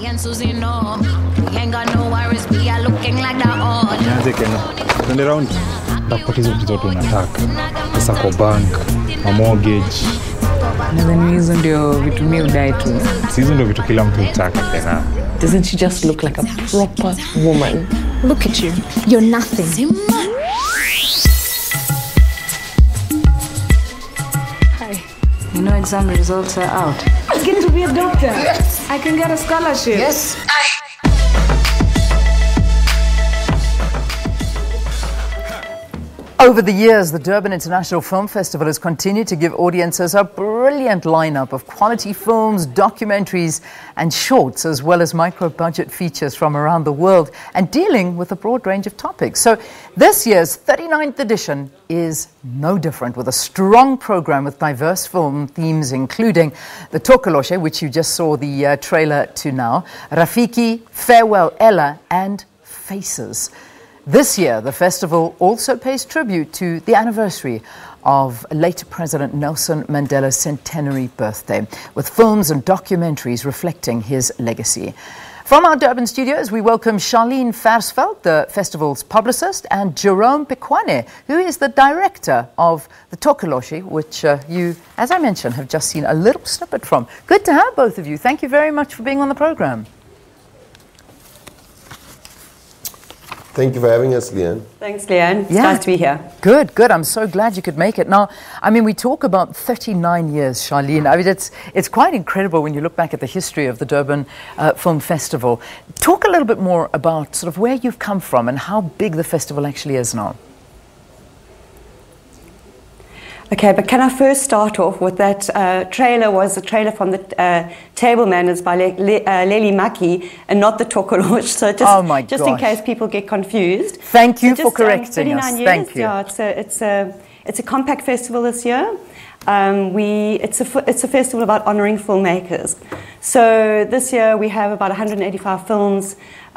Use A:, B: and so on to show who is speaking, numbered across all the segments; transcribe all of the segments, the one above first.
A: And Susie, no, we ain't got no worries, we are looking like the old.
B: Turn around. Tapoti hizo vitu tunataka. Pesa kwa bank, a mortgage.
C: Nadhani hizo ndio vitu mimi udai tu.
B: Hizo ndio vitu kila mtu hutaka tena.
C: Doesn't she just look like a proper woman?
D: Look at you. You're nothing.
C: Hi. You know exam results are out.
D: I'm going to be a doctor.
C: Yes. I can get a scholarship.
D: Yes.
E: Over the years, the Durban International Film Festival has continued to give audiences a brilliant lineup of quality films, documentaries and shorts, as well as micro-budget features from around the world, and dealing with a broad range of topics. So this year's 39th edition is no different, with a strong program with diverse film themes, including the Tokoloshe, which you just saw the trailer to now, Rafiki, Farewell Ella and Faces. This year, the festival also pays tribute to the anniversary of late President Nelson Mandela's centenary birthday, with films and documentaries reflecting his legacy. From our Durban studios, we welcome Charlene Versveld, the festival's publicist, and Jerome Pequane, who is the director of the Tokoloshe, which you, as I mentioned, have just seen a little snippet from. Good to have both of you. Thank you very much for being on the program.
F: Thank you for having us, Leanne.
G: Thanks, Leanne. It's nice to be here.
E: Good, good. I'm so glad you could make it. Now, I mean, we talk about 39 years, Charlene. I mean, it's quite incredible when you look back at the history of the Durban Film Festival. Talk a little bit more about sort of where you've come from and how big the festival actually is now.
G: Okay, but can I first start off with that trailer was a trailer from the Table Manners by Leli Maki and not the Tokoloshe. So just in case people get confused.
E: Thank you for correcting us. Thank you.
G: Yeah, it's a compact festival this year. It's a festival about honouring filmmakers. So this year we have about 185 films.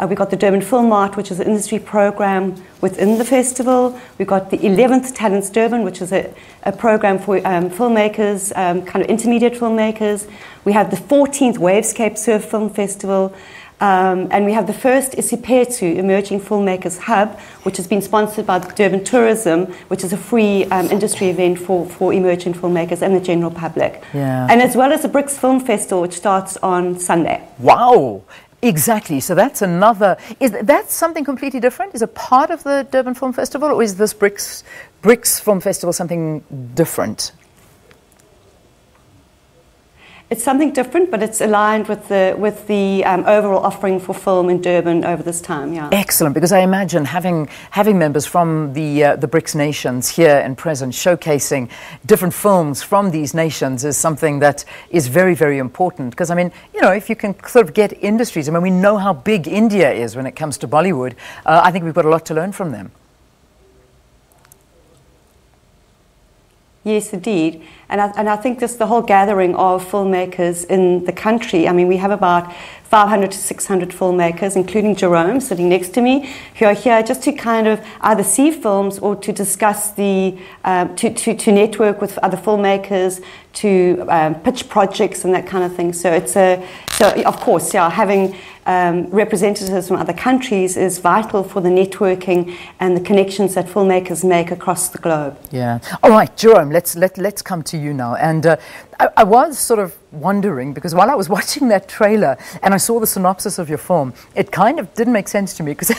G: We've got the Durban Film Mart, which is an industry program within the festival. We've got the 11th Talents Durban, which is a program for filmmakers, kind of intermediate filmmakers. We have the 14th Wavescape Surf Film Festival. And we have the first Isipetu Emerging Filmmakers Hub, which has been sponsored by Durban Tourism, which is a free industry event for emerging filmmakers and the general public.
E: Yeah.
G: And as well as the BRICS Film Festival, which starts on Sunday.
E: Wow! Exactly. So that's another. Is that something completely different? Is it part of the Durban Film Festival, or is this BRICS Film Festival something different?
G: It's something different, but it's aligned with the overall offering for film in Durban over this time. Yeah.
E: Excellent, because I imagine having members from the BRICS nations here and present, showcasing different films from these nations, is something that is very, very important. Because I mean, you know, if you can sort of get industries, I mean, we know how big India is when it comes to Bollywood. I think we've got a lot to learn from them.
G: Yes, indeed. And I think just the whole gathering of filmmakers in the country, I mean, we have about 500 to 600 filmmakers, including Jerome sitting next to me, who are here just to kind of either see films or to discuss to network with other filmmakers, to pitch projects and that kind of thing. So of course, yeah, having representatives from other countries is vital for the networking and the connections that filmmakers make across the globe.
E: Yeah. All right, Jerome, let's come to you now. And I was sort of wondering, because while I was watching that trailer and I saw the synopsis of your film, it kind of didn't make sense to me, because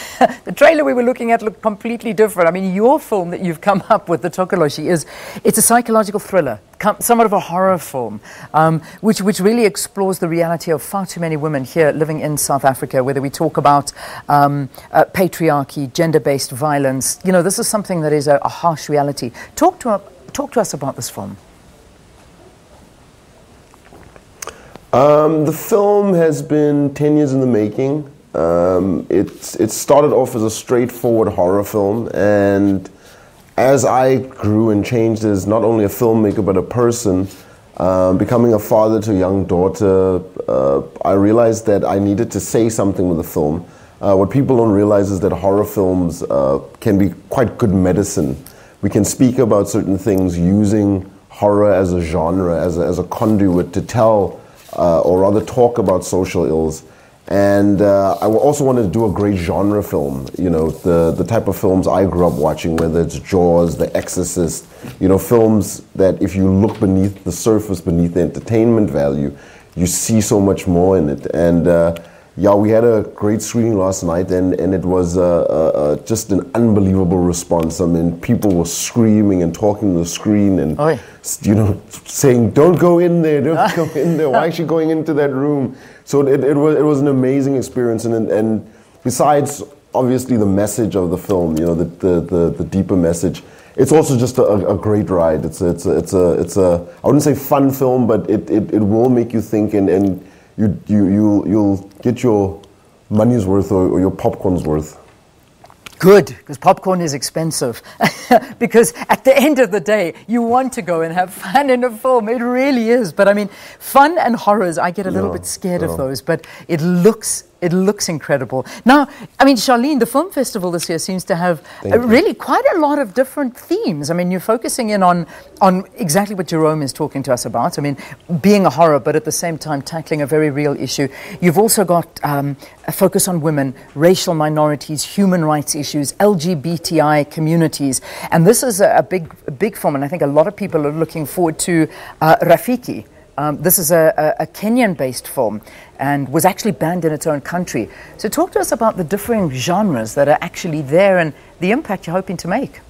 E: the trailer we were looking at looked completely different. I mean, your film that you've come up with, the Tokoloshe, it's a psychological thriller, somewhat of a horror film, which really explores the reality of far too many women here living in South Africa, whether we talk about patriarchy, gender-based violence. You know, this is something that is a harsh reality. Talk to us about this film.
F: The film has been 10 years in the making. It started off as a straightforward horror film, and as I grew and changed as not only a filmmaker but a person, becoming a father to a young daughter, I realized that I needed to say something with the film. What people don't realize is that horror films can be quite good medicine. We can speak about certain things using horror as a genre, as a conduit to tell or rather talk about social ills. And I also wanted to do a great genre film, you know, the type of films I grew up watching, whether it's Jaws, The Exorcist, you know, films that if you look beneath the surface, beneath the entertainment value, you see so much more in it. And yeah, we had a great screening last night, and it was just an unbelievable response. I mean, people were screaming and talking to the screen and, you know, saying, don't go in there, don't go in there. Why is she going into that room? So it was an amazing experience. And besides, obviously, the message of the film, you know, the deeper message, it's also just a great ride. It's a I wouldn't say fun film, but it will make you think, and you'll get your money's worth or your popcorn's worth.
E: Good, because popcorn is expensive. Because at the end of the day, you want to go and have fun in a film. It really is. But I mean, fun and horrors, I get a little bit scared of those, but it looks incredible. Now, I mean, Charlene, the film festival this year seems to have really quite a lot of different themes. I mean, you're focusing in on exactly what Jerome is talking to us about. I mean, being a horror, but at the same time tackling a very real issue. You've also got a focus on women, racial minorities, human rights issues, LGBTI communities. And this is a big film, and I think a lot of people are looking forward to Rafiki. This is a Kenyan-based film and was actually banned in its own country. So talk to us about the differing genres that are actually there and the impact you're hoping to make.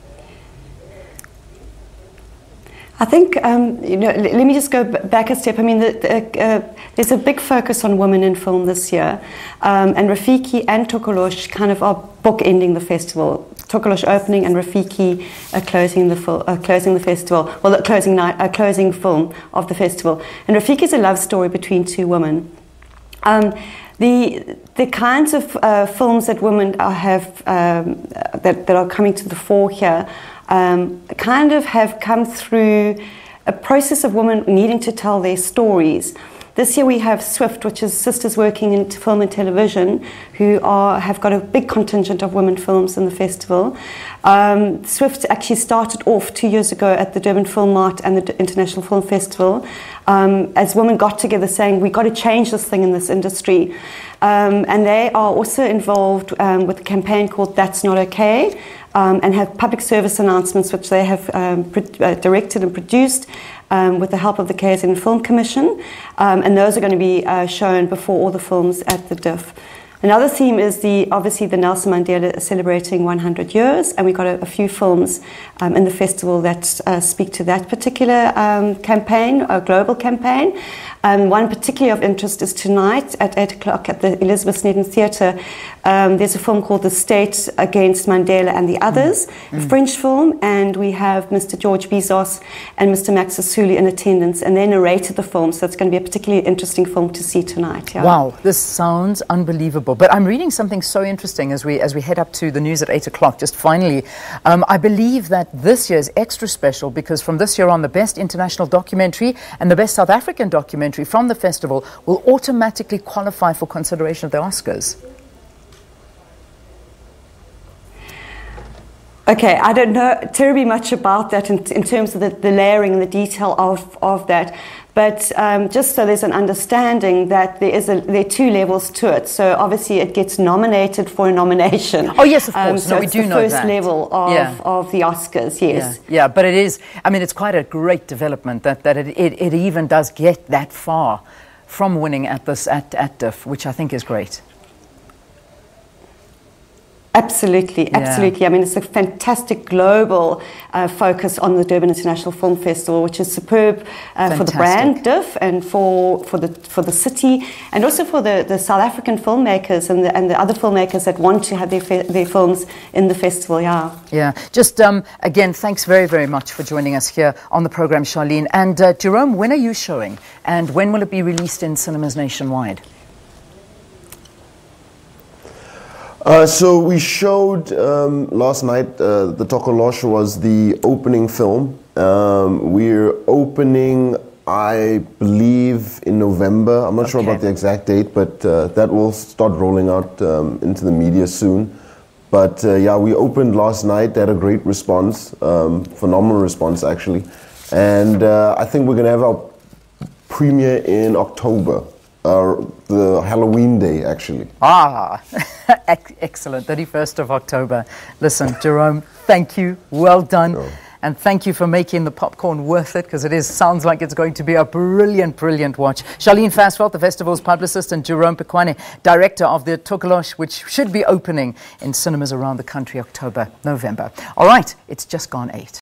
G: I think, you know, let me just go back a step. I mean, there's a big focus on women in film this year, and Rafiki and Tokoloshe kind of are bookending the festival. Tokoloshe opening and Rafiki closing the festival. Well, the closing film of the festival. And Rafiki is a love story between two women. The kinds of films that women that are coming to the fore here kind of have come through a process of women needing to tell their stories. This year we have SWIFT, which is Sisters Working in Film and Television, who have got a big contingent of women films in the festival. SWIFT actually started off 2 years ago at the Durban Film Mart and the International Film Festival, as women got together saying, we've got to change this thing in this industry. And they are also involved with a campaign called That's Not Okay, and have public service announcements which they have directed and produced with the help of the KZN Film Commission, and those are going to be shown before all the films at the DIF. Another theme is obviously the Nelson Mandela celebrating 100 years, and we've got a few films in the festival that speak to that particular campaign, a global campaign. One particularly of interest is tonight at 8 o'clock at the Elizabeth Snedden Theatre. There's a film called The State Against Mandela and the Others, a French film, and we have Mr. George Bezos and Mr. Max Sassouli in attendance, and they narrated the film, so it's going to be a particularly interesting film to see tonight. Yeah.
E: Wow, this sounds unbelievable. But I'm reading something so interesting as we head up to the news at 8 o'clock, just finally. I believe that this year is extra special because from this year on, the best international documentary and the best South African documentary from the festival will automatically qualify for consideration of the Oscars.
G: Okay, I don't know terribly much about that in terms of the layering and the detail of that, but just so there's an understanding that there are two levels to it. So obviously it gets nominated for a nomination.
E: Oh yes, of course.
G: So
E: we do know that.
G: It's the first level of the Oscars, yes.
E: Yeah, but it is, I mean, it's quite a great development that it even does get that far from winning at DIF, which I think is great.
G: Absolutely. I mean, it's a fantastic global focus on the Durban International Film Festival, which is superb for the brand DIF and for the city, and also for the South African filmmakers and the other filmmakers that want to have their films in the festival. Yeah.
E: Just again, thanks very, very much for joining us here on the program, Charlene. And Jerome, when are you showing, and when will it be released in cinemas nationwide?
F: So we showed last night, the Tokoloshe was the opening film. We're opening, I believe, in November. I'm not sure about the exact date, but that will start rolling out into the media soon. But yeah, we opened last night, had a great response, phenomenal response actually. And I think we're going to have our premiere in October. the Halloween day, actually.
E: Ah, excellent. 31st of October. Listen, Jerome, thank you. Well done.
F: No.
E: And thank you for making the popcorn worth it, because it sounds like it's going to be a brilliant, brilliant watch. Charlene Fasveld, the festival's publicist, and Jerome Pequane, director of the Tokoloshe, which should be opening in cinemas around the country October, November. All right, it's just gone 8.